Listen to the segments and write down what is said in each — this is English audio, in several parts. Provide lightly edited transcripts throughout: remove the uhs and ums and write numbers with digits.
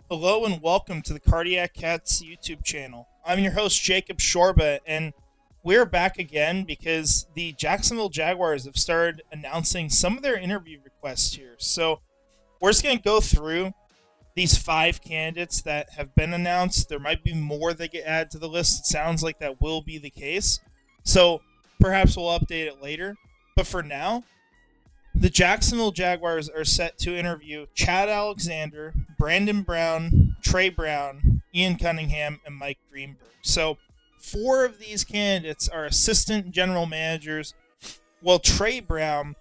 Hello and welcome to the Cardiac Cats YouTube channel. I'm your host, Jacob Shorba, and we're back again because the Jacksonville Jaguars have started announcing some of their interview requests here. So we're just going to go through these five candidates that have been announced. There might be more that get added to the list. It sounds like that will be the case. So perhaps we'll update it later. But for now, the Jacksonville Jaguars are set to interview Chad Alexander, Brandon Brown, Trey Brown, Ian Cunningham, and Mike Greenberg. So, four of these candidates are assistant general managers, while Trey Brown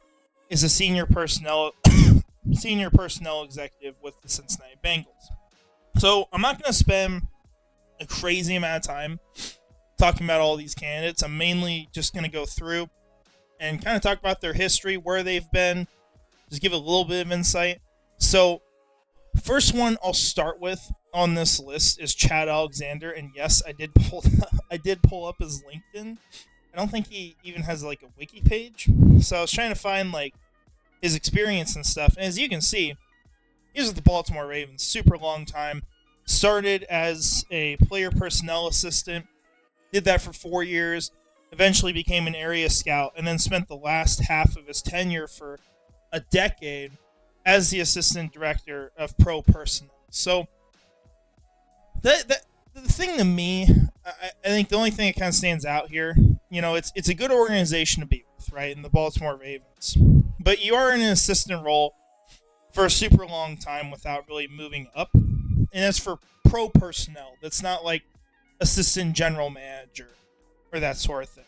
is a senior personnel executive with the Cincinnati Bengals. So, I'm not going to spend a crazy amount of time talking about all these candidates. I'm mainly just going to go through and kind of talk about their history, where they've been, just give a little bit of insight. So, first one I'll start with on this list is Chad Alexander, and yes, I did pull up his LinkedIn. I don't think he even has like a wiki page, so I was trying to find like his experience and stuff. And as you can see, he was with the Baltimore Ravens, super long time. Started as a player personnel assistant, did that for 4 years. Eventually became an area scout, and then spent the last half of his tenure for a decade as the assistant director of pro personnel. So the thing to me, I think the only thing that kind of stands out here, it's a good organization to be with, right, in the Baltimore Ravens. But you are in an assistant role for a super long time without really moving up. And that's for pro personnel. That's not like assistant general manager or that sort of thing.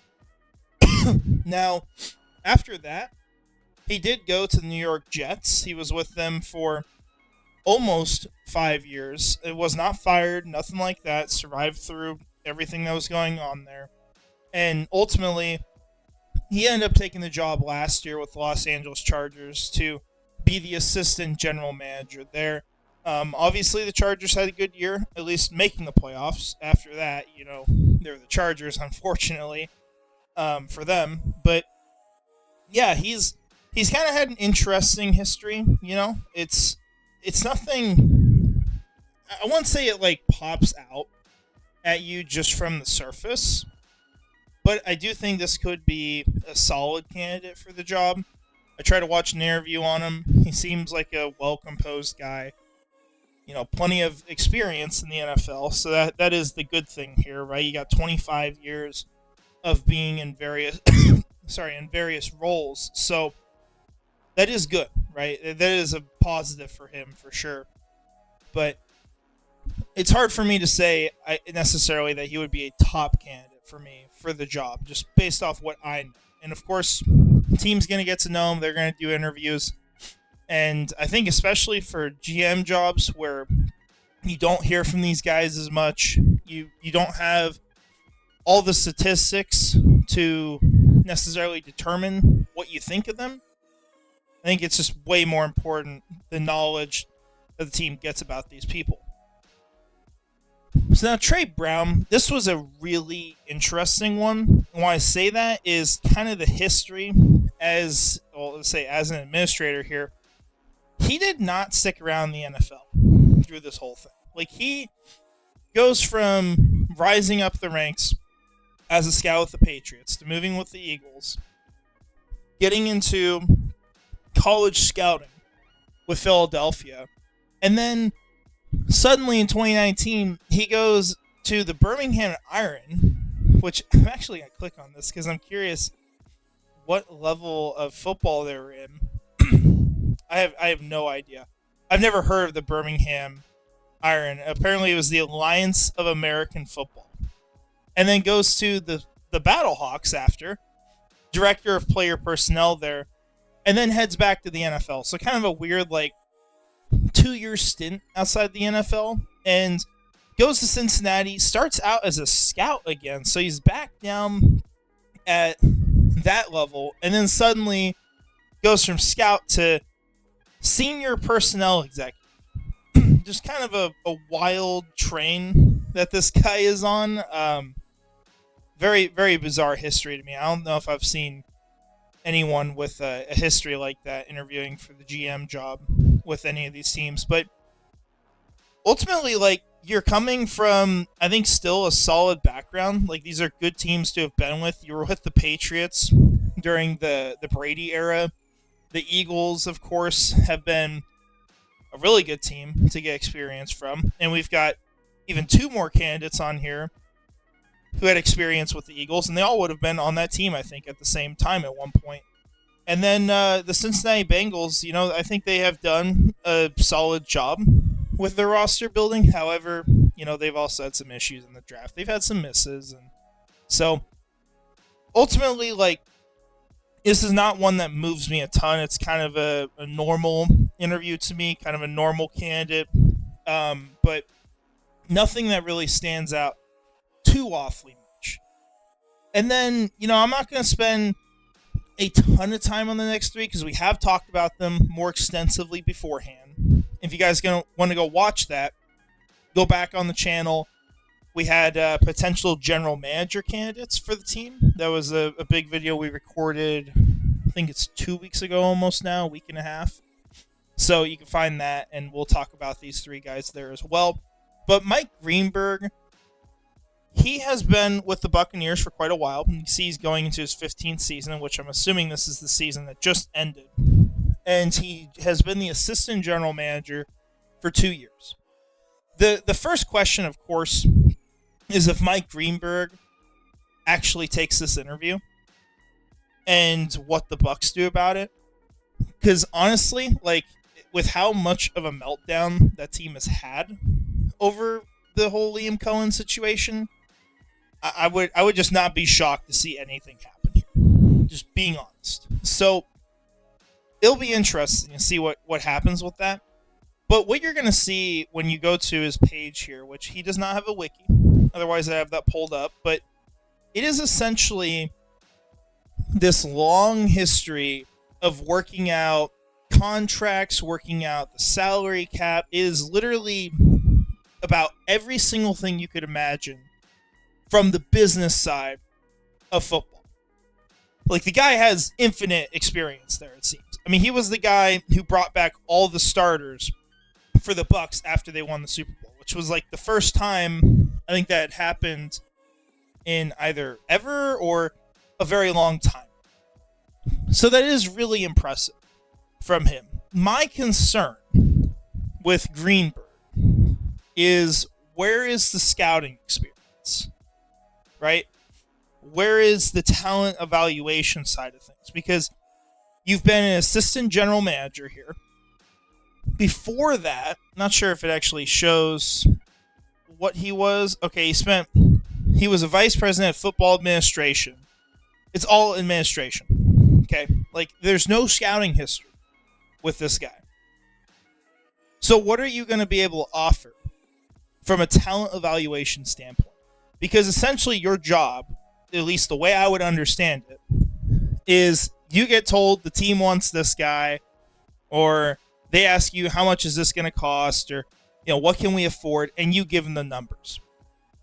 Now, after that, he did go to the New York Jets. He was with them for almost 5 years. It was not fired, nothing like that. Survived through everything that was going on there. And ultimately, he ended up taking the job last year with the Los Angeles Chargers to be the assistant general manager there. Obviously, the Chargers had a good year, at least making the playoffs. After that, they're the Chargers, unfortunately, for them. But yeah, he's kind of had an interesting history. It's nothing. I won't say it like pops out at you just from the surface, but I do think this could be a solid candidate for the job. I tried to watch an interview on him. He seems like a well-composed guy. Plenty of experience in the NFL, so that is the good thing here, right? You got 25 years of being in various various roles, so that is good, right? That is a positive for him for sure. But it's hard for me to say necessarily that he would be a top candidate for me for the job, just based off what I know. And of course, the team's going to get to know him. They're going to do interviews. And I think especially for GM jobs where you don't hear from these guys as much, you don't have all the statistics to necessarily determine what you think of them. I think it's just way more important the knowledge that the team gets about these people. So now Trey Brown, this was a really interesting one. And why I say that is kind of the history as an administrator here. He did not stick around the NFL through this whole thing. Like, he goes from rising up the ranks as a scout with the Patriots to moving with the Eagles, getting into college scouting with Philadelphia, and then suddenly in 2019, he goes to the Birmingham Iron, which I'm actually going to click on this because I'm curious what level of football they were in. I have no idea. I've never heard of the Birmingham Iron. Apparently, it was the Alliance of American Football. And then goes to the Battlehawks after, director of player personnel there, and then heads back to the NFL. So kind of a weird, 2-year stint outside the NFL, and goes to Cincinnati, starts out as a scout again. So he's back down at that level, and then suddenly goes from scout to senior personnel executive. Just kind of a wild train that this guy is on. Very, very bizarre history to me. I don't know if I've seen anyone with a history like that interviewing for the GM job with any of these teams. But ultimately, like, you're coming from, I think, still a solid background. Like, these are good teams to have been with. You were with the Patriots during the Brady era. The Eagles, of course, have been a really good team to get experience from. And we've got even two more candidates on here who had experience with the Eagles, and they all would have been on that team, I think, at the same time at one point. And then the Cincinnati Bengals, I think they have done a solid job with their roster building. However, they've also had some issues in the draft. They've had some misses. And so, ultimately, like, this is not one that moves me a ton. It's kind of a normal interview to me, kind of a normal candidate. But nothing that really stands out too awfully much. And then, I'm not going to spend a ton of time on the next three because we have talked about them more extensively beforehand. If you guys want to go watch that, go back on the channel. We had potential general manager candidates for the team. That was a big video we recorded, I think it's 2 weeks ago almost now, a week and a half. So you can find that, and we'll talk about these three guys there as well. But Mike Greenberg, he has been with the Buccaneers for quite a while. You see he's going into his 15th season, which I'm assuming this is the season that just ended. And he has been the assistant general manager for 2 years. The first question, of course, is if Mike Greenberg actually takes this interview and what the Bucs do about it. Because honestly, like, with how much of a meltdown that team has had over the whole Liam Cohen situation, I would just not be shocked to see anything happen here. Just being honest. So it'll be interesting to see what happens with that. But what you're going to see when you go to his page here, which he does not have a wiki, otherwise I have that pulled up, but it is essentially this long history of working out contracts, working out the salary cap. It is literally about every single thing you could imagine from the business side of football. Like, the guy has infinite experience there, it seems. I mean, he was the guy who brought back all the starters for the Bucs after they won the Super Bowl, which was like the first time I think that had happened in either ever or a very long time. So that is really impressive from him. My concern with Greenberg is, where is the scouting experience? Right? Where is the talent evaluation side of things? Because you've been an assistant general manager here. Before that, not sure if it actually shows what he was. Okay, he was a vice president of football administration. It's all administration. Okay? Like, there's no scouting history with this guy. So what are you going to be able to offer from a talent evaluation standpoint? Because essentially your job, at least the way I would understand it, is you get told the team wants this guy, or they ask you, how much is this going to cost, or what can we afford, and you give them the numbers.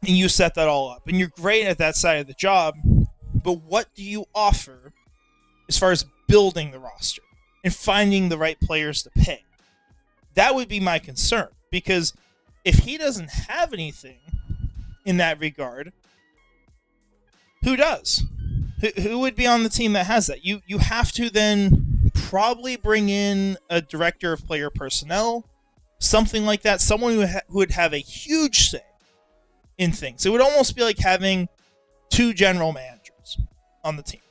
And you set that all up. And you're great at that side of the job, but what do you offer as far as building the roster and finding the right players to pay? That would be my concern, because if he doesn't have anything in that regard, who does? Who would be on the team that has that? You have to then probably bring in a director of player personnel, something like that, someone who would have a huge say in things. It would almost be like having two general managers on the team.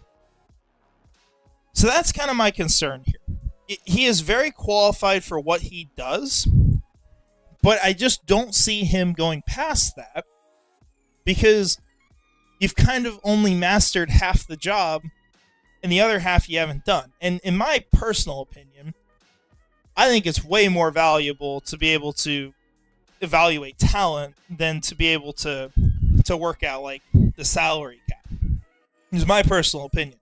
So that's kind of my concern here. He is very qualified for what he does, but I just don't see him going past that, because you've kind of only mastered half the job and the other half you haven't done. And in my personal opinion, I think it's way more valuable to be able to evaluate talent than to be able to work out like the salary cap. It's my personal opinion.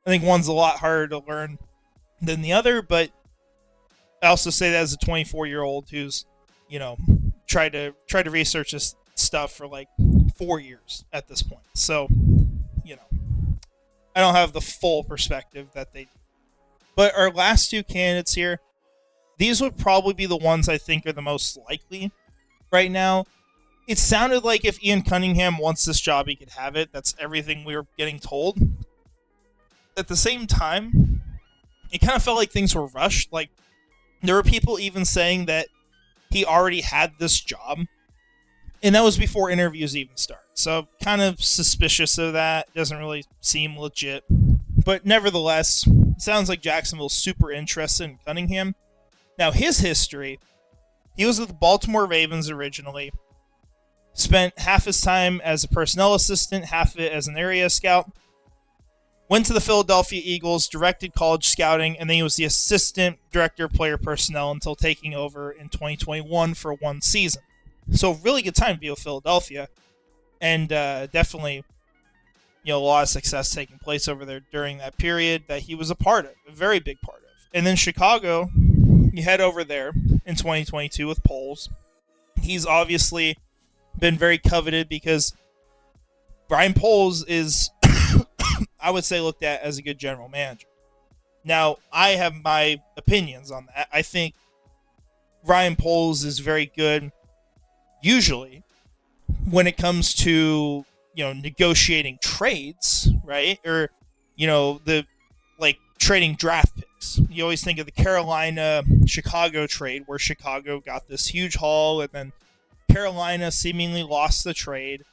I think one's a lot harder to learn than the other, but I also say that as a 24-year-old who's, tried to research this stuff for like 4 years at this point. So, I don't have the full perspective that they do. But our last two candidates here, these would probably be the ones I think are the most likely right now. It sounded like if Ian Cunningham wants this job, he could have it. That's everything we were getting told. At the same time, it kind of felt like things were rushed. Like, there were people even saying that he already had this job, and that was before interviews even started. So, kind of suspicious of that. Doesn't really seem legit. But nevertheless, it sounds like Jacksonville's super interested in Cunningham. Now, his history, he was with the Baltimore Ravens originally. Spent half his time as a personnel assistant, half of it as an area scout. Went to the Philadelphia Eagles, directed college scouting, and then he was the assistant director of player personnel until taking over in 2021 for one season. So really good time to be with Philadelphia, and definitely, a lot of success taking place over there during that period that he was a part of, a very big part of. And then Chicago, you head over there in 2022 with Poles. He's obviously been very coveted because Brian Poles is, I would say, looked at as a good general manager. Now, I have my opinions on that. I think Ryan Poles is very good, usually, when it comes to, negotiating trades, right? Or, trading draft picks. You always think of the Carolina-Chicago trade where Chicago got this huge haul and then Carolina seemingly lost the trade.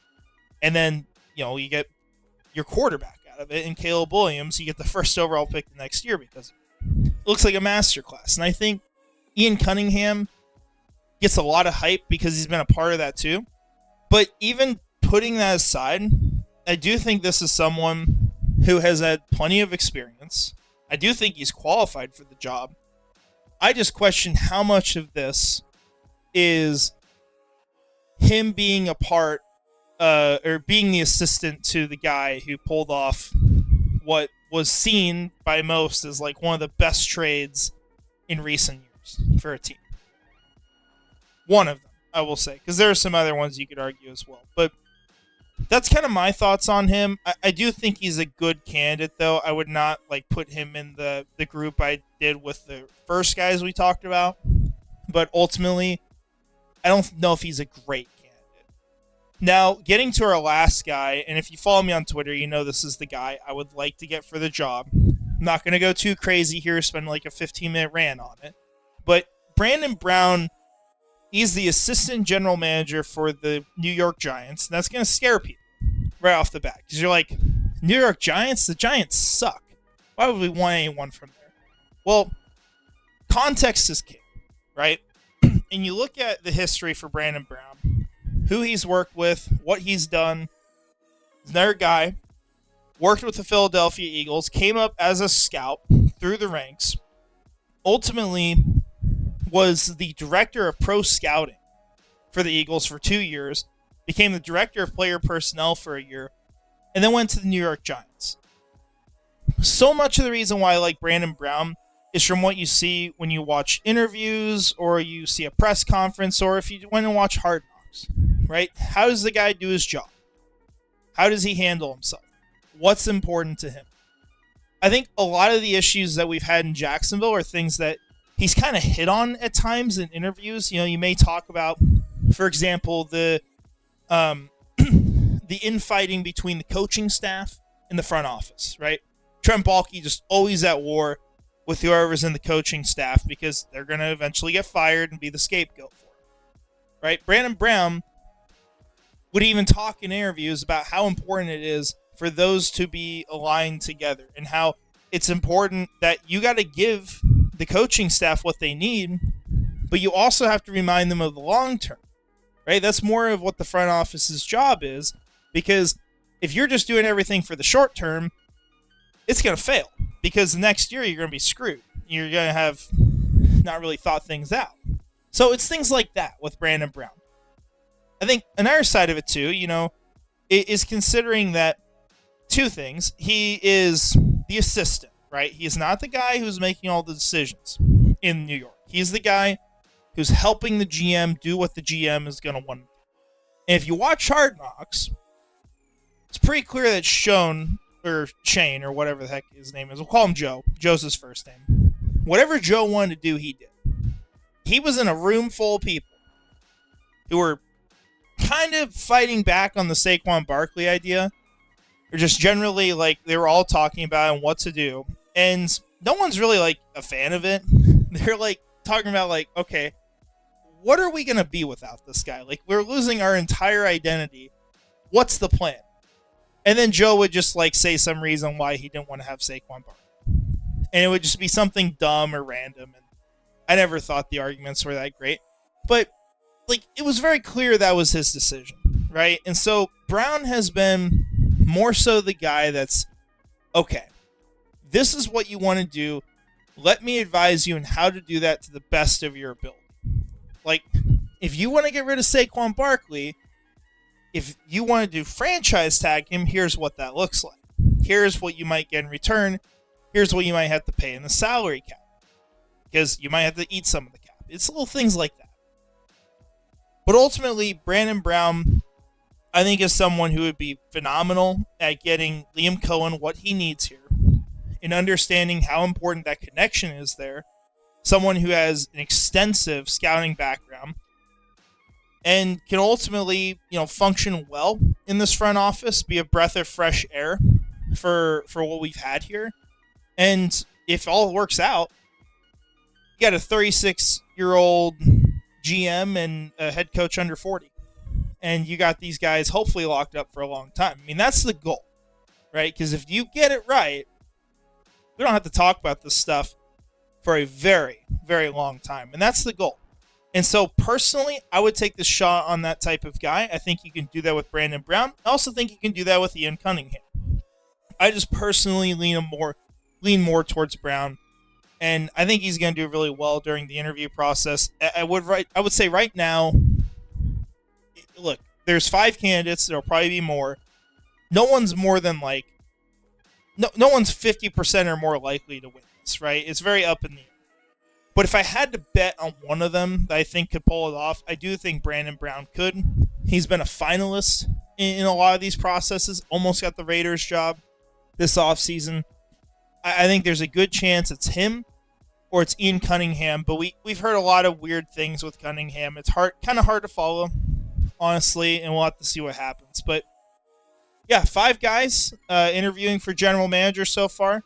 And then, you get your quarterback out of it, and Caleb Williams, you get the first overall pick the next year because it looks like a masterclass. And I think Ian Cunningham gets a lot of hype because he's been a part of that too. But even putting that aside, I do think this is someone who has had plenty of experience. I do think he's qualified for the job. I just question how much of this is him being a part or being the assistant to the guy who pulled off what was seen by most as like one of the best trades in recent years for a team. One of them, I will say, because there are some other ones you could argue as well. But that's kind of my thoughts on him. I do think he's a good candidate, though. I would not put him in the group I did with the first guys we talked about. But ultimately, I don't know if he's a great candidate. Now, getting to our last guy, and if you follow me on Twitter, you know this is the guy I would like to get for the job. I'm not going to go too crazy here, spend like a 15-minute rant on it. But Brandon Brown, he's the assistant general manager for the New York Giants, and that's going to scare people right off the bat. Because you're like, New York Giants? The Giants suck. Why would we want anyone from there? Well, context is king, right? And you look at the history for Brandon Brown, who he's worked with, what he's done. He's another guy, worked with the Philadelphia Eagles, came up as a scout through the ranks, ultimately was the director of pro scouting for the Eagles for 2 years, became the director of player personnel for a year, and then went to the New York Giants. So much of the reason why I like Brandon Brown is from what you see when you watch interviews or you see a press conference or if you went and watch Hard Knocks, right? How does the guy do his job? How does he handle himself? What's important to him? I think a lot of the issues that we've had in Jacksonville are things that he's kind of hit on at times in interviews. You may talk about, for example, the infighting between the coaching staff and the front office, right? Trent Baalke just always at war with whoever's in the coaching staff because they're going to eventually get fired and be the scapegoat for it, right? Brandon Brown would even talk in interviews about how important it is for those to be aligned together and how it's important that you got to give the coaching staff what they need, but you also have to remind them of the long term, right? That's more of what the front office's job is, because if you're just doing everything for the short term, it's going to fail because the next year you're going to be screwed. You're going to have not really thought things out. So it's things like that with Brandon Brown. I think another side of it too, is considering that two things. He is the assistant, right? He's not the guy who's making all the decisions in New York. He's the guy who's helping the GM do what the GM is going to want to do. And if you watch Hard Knocks, it's pretty clear that Shane, or whatever the heck his name is, we'll call him Joe. Joe's his first name. Whatever Joe wanted to do, he did. He was in a room full of people. who were kind of fighting back on the Saquon Barkley idea, or just generally like they were all talking about and what to do, and no one's really like a fan of it. They're like talking about like, okay, what are we gonna be without this guy? Like, we're losing our entire identity. What's the plan? And then Joe would just like say some reason why he didn't want to have Saquon Barkley, and it would just be something dumb or random. And I never thought the arguments were that great, but like it was very clear that was his decision, right? And so Brown has been more so the guy that's, okay, this is what you want to do. Let me advise you on how to do that to the best of your ability. Like, if you want to get rid of Saquon Barkley, if you want to do franchise tag him, here's what that looks like. Here's what you might get in return. Here's what you might have to pay in the salary cap, because you might have to eat some of the cap. It's little things like that. But ultimately, Brandon Brown, I think, is someone who would be phenomenal at getting Liam Cohen what he needs here, and understanding how important that connection is there. Someone who has an extensive scouting background and can ultimately, function well in this front office, be a breath of fresh air for what we've had here. And if all works out, you got a 36-year-old GM and a head coach under 40. And you got these guys hopefully locked up for a long time. I mean, that's the goal, right? Because if you get it right, we don't have to talk about this stuff for a very, very long time. And that's the goal. And so personally, I would take the shot on that type of guy. I think you can do that with Brandon Brown. I also think you can do that with Ian Cunningham. I just personally lean more towards Brown. And I think he's going to do really well during the interview process. I would say right now, look, there's 5 candidates. There'll probably be more. No one's more than like, no one's 50% or more likely to win this, right? It's very up in the air. But if I had to bet on one of them that I think could pull it off, I do think Brandon Brown could. He's been a finalist in a lot of these processes. Almost got the Raiders job this offseason. I think there's a good chance it's him or it's Ian Cunningham, but we've heard a lot of weird things with Cunningham. It's kind of hard to follow, honestly, and we'll have to see what happens. But yeah, 5 guys interviewing for general manager so far.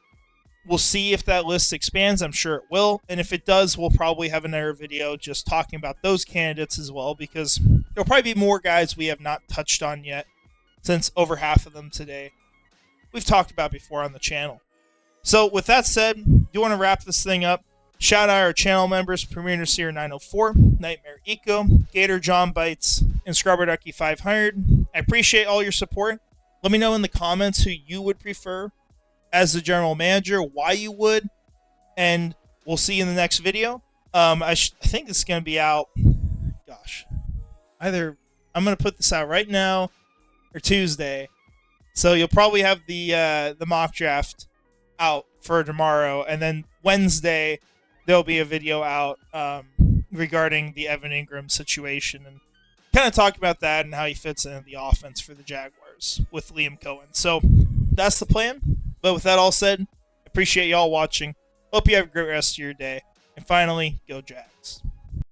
We'll see if that list expands. I'm sure it will. And if it does, we'll probably have another video just talking about those candidates as well, because there'll probably be more guys we have not touched on yet, since over half of them today we've talked about before on the channel. So with that said, do want to wrap this thing up. Shout out our channel members: Premier Nasir 904, Nightmare Eco, Gator John Bites, and Scrubber Ducky 500. I appreciate all your support. Let me know in the comments who you would prefer as the general manager, why you would, and we'll see you in the next video. I think this is going to be out, either I'm going to put this out right now or Tuesday. So you'll probably have the mock draft out for tomorrow, and then Wednesday there'll be a video out regarding the Evan Ingram situation and kind of talk about that and how he fits into the offense for the Jaguars with Liam Cohen. So that's the plan. But with that all said, appreciate y'all watching. Hope you have a great rest of your day. And finally, go Jags.